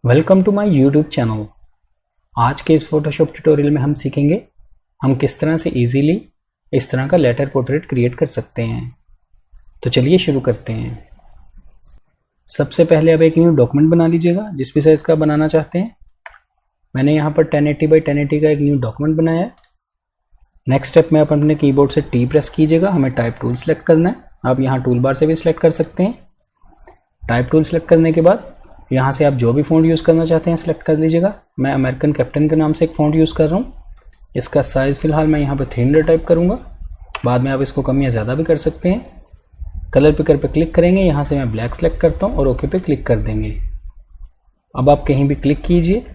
Welcome to my YouTube channel. आज के इस फोटोशॉप ट्यूटोरियल में हम सीखेंगे हम किस तरह से इजीली इस तरह का लेटर पोर्ट्रेट क्रिएट कर सकते हैं। तो चलिए शुरू करते हैं। सबसे पहले आप एक न्यू डॉक्यूमेंट बना लीजिएगा जिस भी साइज़ का बनाना चाहते हैं। मैंने यहाँ पर 1080 बाई 1080 का एक न्यू डॉक्यूमेंट बनाया है। नेक्स्ट स्टेप में आप अपने कीबोर्ड से टी प्रेस कीजिएगा। हमें टाइप टूल सेलेक्ट करना है। आप यहाँ टूल बार से भी सिलेक्ट कर सकते हैं। टाइप टूल सेलेक्ट करने के बाद यहाँ से आप जो भी फ़ॉन्ट यूज़ करना चाहते हैं सेलेक्ट कर लीजिएगा। मैं अमेरिकन कैप्टन के नाम से एक फ़ॉन्ट यूज़ कर रहा हूँ। इसका साइज़ फ़िलहाल मैं यहाँ पे 300 टाइप करूँगा। बाद में आप इसको कम या ज़्यादा भी कर सकते हैं। कलर पिकर पे क्लिक करेंगे। यहाँ से मैं ब्लैक सेलेक्ट करता हूँ और ओके पे क्लिक कर देंगे। अब आप कहीं भी क्लिक कीजिए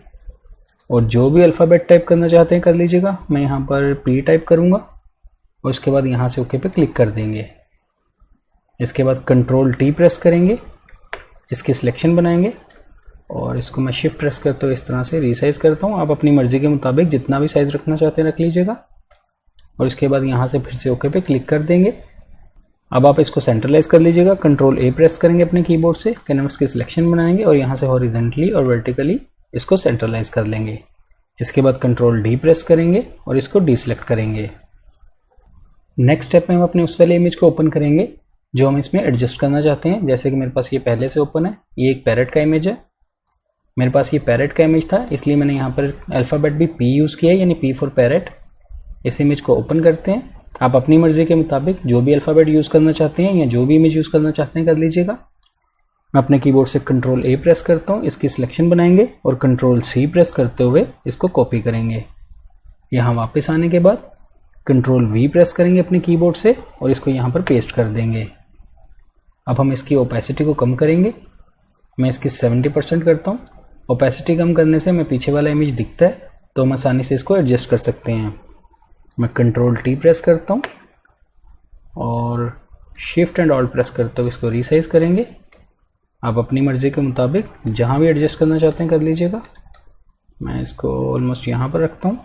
और जो भी अल्फ़ाबेट टाइप करना चाहते हैं कर लीजिएगा। मैं यहाँ पर पी टाइप करूँगा और उसके बाद यहाँ से ओके पे क्लिक कर देंगे। इसके बाद कंट्रोल टी प्रेस करेंगे, इसकी सिलेक्शन बनाएंगे और इसको मैं शिफ्ट प्रेस करते हुए इस तरह से रीसाइज़ करता हूँ। आप अपनी मर्ज़ी के मुताबिक जितना भी साइज़ रखना चाहते हैं रख लीजिएगा और इसके बाद यहाँ से फिर से ओके पे क्लिक कर देंगे। अब आप इसको सेंट्रलाइज कर लीजिएगा। कंट्रोल ए प्रेस करेंगे अपने कीबोर्ड से, कैनवस की सिलेक्शन बनाएंगे और यहाँ से हॉरिजॉन्टली और वर्टिकली इसको सेंट्रलाइज कर लेंगे। इसके बाद कंट्रोल डी प्रेस करेंगे और इसको डीसेलेक्ट करेंगे। नेक्स्ट स्टेप में हम अपने उस वाले इमेज को ओपन करेंगे जो हम इसमें एडजस्ट करना चाहते हैं। जैसे कि मेरे पास ये पहले से ओपन है। ये एक पैरेट का इमेज है। मेरे पास ये पैरेट का इमेज था इसलिए मैंने यहाँ पर अल्फ़ाबेट भी पी यूज़ किया है, यानी पी फॉर पैरेट। इस इमेज को ओपन करते हैं। आप अपनी मर्ज़ी के मुताबिक जो भी अल्फ़ाबेट यूज़ करना चाहते हैं या जो भी इमेज यूज़ करना चाहते हैं कर लीजिएगा। मैं अपने कीबोर्ड से कंट्रोल ए प्रेस करता हूँ, इसकी सिलेक्शन बनाएंगे और कंट्रोल सी प्रेस करते हुए इसको कॉपी करेंगे। यहाँ वापस आने के बाद कंट्रोल वी प्रेस करेंगे अपने कीबोर्ड से और इसको यहाँ पर पेस्ट कर देंगे। अब हम इसकी ओपेसिटी को कम करेंगे। मैं इसकी 70% करता हूँ। ओपेसिटी कम करने से हमें पीछे वाला इमेज दिखता है तो हम आसानी से इसको एडजस्ट कर सकते हैं। मैं कंट्रोल टी प्रेस करता हूँ और शिफ्ट एंड ऑल्ट प्रेस करते हुए इसको रीसाइज करेंगे। आप अपनी मर्ज़ी के मुताबिक जहाँ भी एडजस्ट करना चाहते हैं कर लीजिएगा। मैं इसको ऑलमोस्ट यहाँ पर रखता हूँ,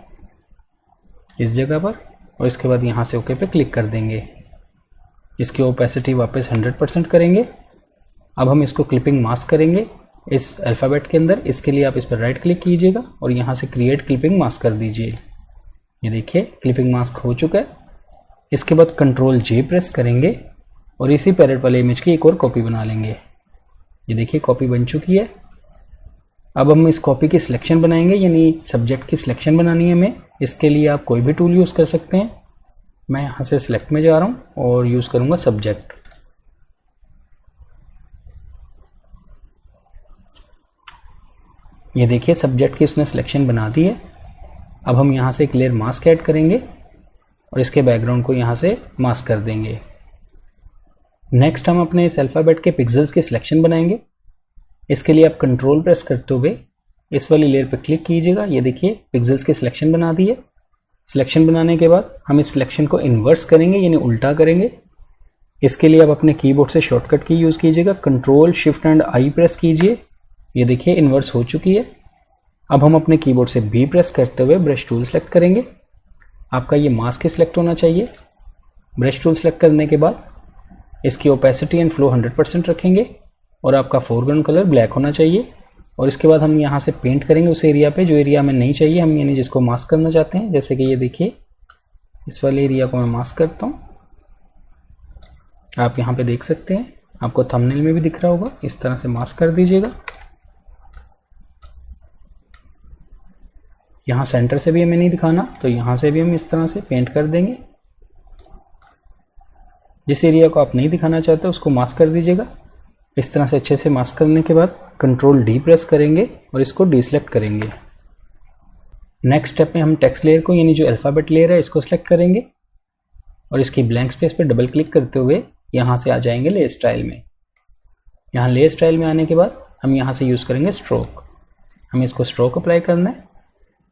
इस जगह पर, और इसके बाद यहाँ से ओके पे क्लिक कर देंगे। इसकी ओपेसिटी वापस 100% करेंगे। अब हम इसको क्लिपिंग मास्क करेंगे इस अल्फ़ाबेट के अंदर। इसके लिए आप इस पर राइट क्लिक कीजिएगा और यहाँ से क्रिएट क्लिपिंग मास्क कर दीजिए। ये देखिए क्लिपिंग मास्क हो चुका है। इसके बाद कंट्रोल जे प्रेस करेंगे और इसी पैरेट वाले इमेज की एक और कॉपी बना लेंगे। ये देखिए कॉपी बन चुकी है। अब हम इस कॉपी की सिलेक्शन बनाएंगे, यानी सब्जेक्ट की सिलेक्शन बनानी है हमें। इसके लिए आप कोई भी टूल यूज़ कर सकते हैं। मैं यहाँ से सिलेक्ट में जा रहा हूँ और यूज़ करूँगा सब्जेक्ट। ये देखिए सब्जेक्ट की उसने सिलेक्शन बना दी है। अब हम यहाँ से एक लेयर मास्क ऐड करेंगे और इसके बैकग्राउंड को यहाँ से मास्क कर देंगे। नेक्स्ट हम अपने इस अल्फ़ाबेट के पिक्सेल्स की सिलेक्शन बनाएंगे। इसके लिए आप कंट्रोल प्रेस करते हुए इस वाली लेयर पर क्लिक कीजिएगा। ये देखिए पिक्सेल्स की सिलेक्शन बना दी है। सिलेक्शन बनाने के बाद हम इस सिलेक्शन को इन्वर्स करेंगे, यानी उल्टा करेंगे। इसके लिए आप अपने कीबोर्ड से शॉर्टकट की यूज़ कीजिएगा। Control shift and I press कीजिए। ये देखिए इन्वर्स हो चुकी है। अब हम अपने कीबोर्ड से बी प्रेस करते हुए ब्रश टूल सेलेक्ट करेंगे। आपका ये मास्क ही सिलेक्ट होना चाहिए। ब्रश टूल सेलेक्ट करने के बाद इसकी ओपेसिटी एंड फ्लो 100% रखेंगे और आपका फोरग्राउंड कलर ब्लैक होना चाहिए। और इसके बाद हम यहाँ से पेंट करेंगे उस एरिया पे जो एरिया हमें नहीं चाहिए, हम यानी जिसको मास्क करना चाहते हैं। जैसे कि ये देखिए इस वाले एरिया को मैं मास्क करता हूँ। आप यहाँ पे देख सकते हैं, आपको थंबनेल में भी दिख रहा होगा। इस तरह से मास्क कर दीजिएगा। यहाँ सेंटर से भी हमें नहीं दिखाना तो यहाँ से भी हम इस तरह से पेंट कर देंगे। जिस एरिया को आप नहीं दिखाना चाहते उसको मास्क कर दीजिएगा। इस तरह से अच्छे से मास्क करने के बाद कंट्रोल डी प्रेस करेंगे और इसको डीसेलेक्ट करेंगे। नेक्स्ट स्टेप में हम टेक्स्ट लेयर को, यानी जो अल्फ़ाबेट लेयर है, इसको सेलेक्ट करेंगे और इसकी ब्लैंक स्पेस पर डबल क्लिक करते हुए यहाँ से आ जाएंगे लेयर स्टाइल में। यहाँ लेयर स्टाइल में आने के बाद हम यहाँ से यूज़ करेंगे स्ट्रोक। हमें इसको स्ट्रोक अप्लाई करना है।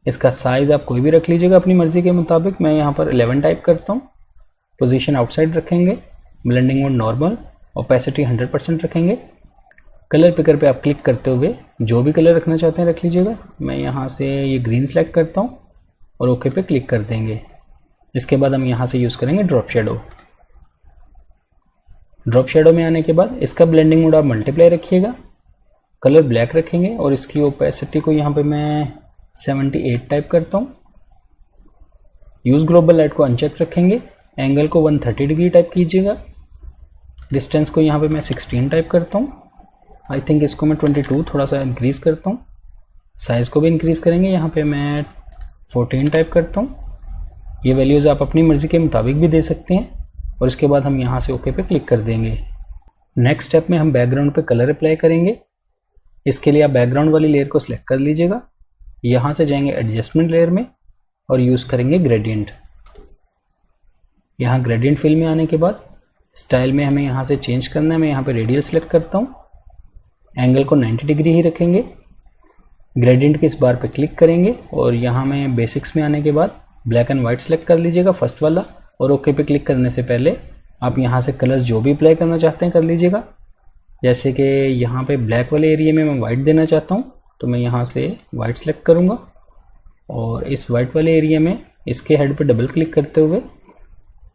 इसका साइज़ आप कोई भी रख लीजिएगा अपनी मर्ज़ी के मुताबिक। मैं यहाँ पर 11 टाइप करता हूँ। पोजीशन आउटसाइड रखेंगे। Blending mode normal. ओपेसिटी 100% रखेंगे। कलर पिकर पे आप क्लिक करते हुए जो भी कलर रखना चाहते हैं रख लीजिएगा। मैं यहाँ से ये ग्रीन सेलेक्ट करता हूँ और ओके पे क्लिक कर देंगे। इसके बाद हम यहाँ से यूज़ करेंगे ड्रॉप शेडो। ड्रॉप शेडो में आने के बाद इसका ब्लेंडिंग मोड आप मल्टीप्लाई रखिएगा कलर ब्लैक रखेंगे और इसकी ओपेसिटी को यहाँ पे मैं 78 टाइप करता हूँ। यूज़ ग्लोबल लाइट को अनचेक रखेंगे। एंगल को 130 डिग्री टाइप कीजिएगा। डिस्टेंस को यहाँ पे मैं 16 टाइप करता हूँ। आई थिंक इसको मैं 22 थोड़ा सा इंक्रीज़ करता हूँ। साइज़ को भी इंक्रीज़ करेंगे, यहाँ पे मैं 14 टाइप करता हूँ। ये वैल्यूज़ आप अपनी मर्ज़ी के मुताबिक भी दे सकते हैं। और इसके बाद हम यहाँ से ओके पे क्लिक कर देंगे। नेक्स्ट स्टेप में हम बैकग्राउंड पे कलर अप्लाई करेंगे। इसके लिए आप बैकग्राउंड वाली लेयर को सिलेक्ट कर लीजिएगा। यहाँ से जाएंगे एडजस्टमेंट लेयर में और यूज़ करेंगे ग्रेडियंट। यहाँ ग्रेडियंट फिल में आने के बाद स्टाइल में हमें यहाँ से चेंज करना है। मैं यहाँ पे रेडियल सेलेक्ट करता हूँ। एंगल को 90 डिग्री ही रखेंगे। ग्रेडियंट के इस बार पे क्लिक करेंगे और यहाँ में बेसिक्स में आने के बाद ब्लैक एंड वाइट सेलेक्ट कर लीजिएगा फर्स्ट वाला। और ओके पे क्लिक करने से पहले आप यहाँ से कलर्स जो भी अप्लाई करना चाहते हैं कर लीजिएगा। जैसे कि यहाँ पे ब्लैक वाले एरिया में मैं वाइट देना चाहता हूँ तो मैं यहाँ से वाइट सेलेक्ट करूँगा और इस वाइट वाले एरिया में इसके हेड पे डबल क्लिक करते हुए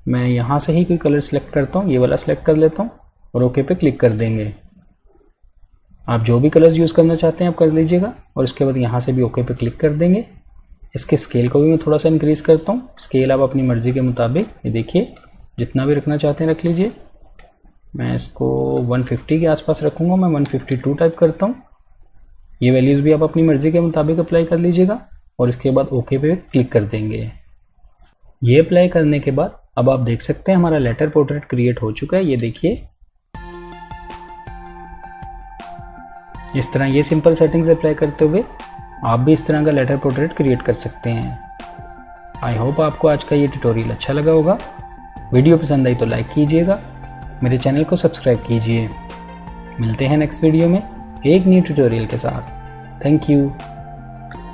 मैं यहाँ से ही कोई कलर सेलेक्ट करता हूँ। ये वाला सेलेक्ट कर लेता हूँ और ओके पे क्लिक कर देंगे। आप जो भी कलर्स यूज़ करना चाहते हैं आप कर लीजिएगा और इसके बाद यहाँ से भी ओके पे क्लिक कर देंगे। इसके स्केल को भी मैं थोड़ा सा इंक्रीज़ करता हूँ। स्केल आप अपनी मर्ज़ी के मुताबिक ये देखिए जितना भी रखना चाहते हैं रख लीजिए। मैं इसको 150 के आसपास रखूँगा। मैं 152 टाइप करता हूँ। ये वैल्यूज़ भी आप अपनी मर्ज़ी के मुताबिक अप्लाई कर लीजिएगा और इसके बाद ओके पे क्लिक कर देंगे। ये अप्लाई करने के बाद अब आप देख सकते हैं हमारा लेटर पोर्ट्रेट क्रिएट हो चुका है। ये देखिए इस तरह ये सिंपल सेटिंग्स अप्लाई करते हुए आप भी इस तरह का लेटर पोर्ट्रेट क्रिएट कर सकते हैं। आई होप आपको आज का ये ट्यूटोरियल अच्छा लगा होगा। वीडियो पसंद आई तो लाइक कीजिएगा, मेरे चैनल को सब्सक्राइब कीजिए। मिलते हैं नेक्स्ट वीडियो में एक न्यू ट्यूटोरियल के साथ। Thank you.